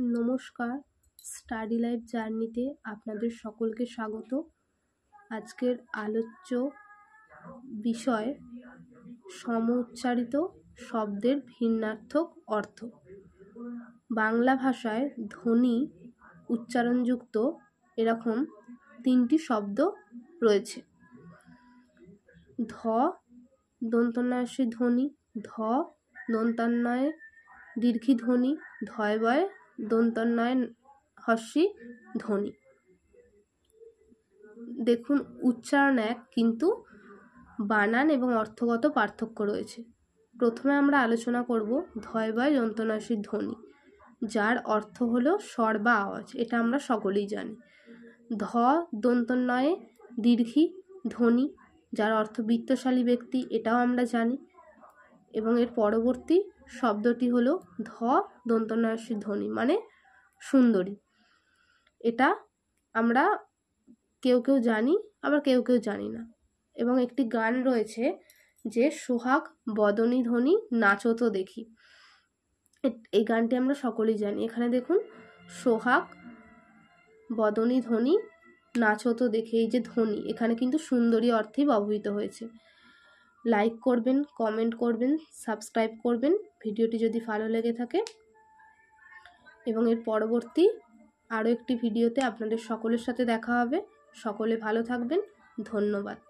নমস্কার, study life জার্নিতে আপনাদের সকলকে স্বাগত। আজকের আলোচ্য বিষয় সমউচ্চারিত শব্দের ভিন্নার্থক অর্থ। বাংলা ভাষায় ধ্বনি উচ্চারণযুক্ত এরকম 3টি শব্দ রয়েছে। ধ দন্তন্বয়সী ধ্বনি, ধ দন্তান্বয়ে দীর্ঘী ধ্বনি, ধয়বয় দন্তন্বয়ে হস্যি ধ্বনি। দেখুন, উচ্চারণ এক, কিন্তু বানান এবং অর্থগত পার্থক্য রয়েছে। প্রথমে আমরা আলোচনা করব ধয়বয় দন্তন্বয়সী ধ্বনি, যার অর্থ হলো স্বর বা আওয়াজ। এটা আমরা সকলেই জানি। ধ দন্তন্বয়ে দীর্ঘী ধ্বনি, যার অর্থ বৃত্তশালী ব্যক্তি, এটাও আমরা জানি। এবং এর পরবর্তী শব্দটি হলো ধ দন্তন্বয়সী ধ্বনি, মানে সুন্দরী। এটা আমরা কেউ কেউ জানি, আবার কেউ কেউ জানি না। এবং একটি গান রয়েছে যে সোহাগ বদনী ধ্বনি নাচো তো দেখি। এই গানটি আমরা সকলেই জানি। এখানে দেখুন, সোহাগ বদনী ধ্বনি নাচো তো দেখি, এই যে ধ্বনি, এখানে কিন্তু সুন্দরী অর্থেই ব্যবহৃত হয়েছে। লাইক করবেন, কমেন্ট করবেন, সাবস্ক্রাইব করবেন ভিডিওটি যদি ভালো লেগে থাকে। এবং এর পরবর্তী আরও একটি ভিডিওতে আপনাদের সকলের সাথে দেখা হবে। সকলে ভালো থাকবেন। ধন্যবাদ।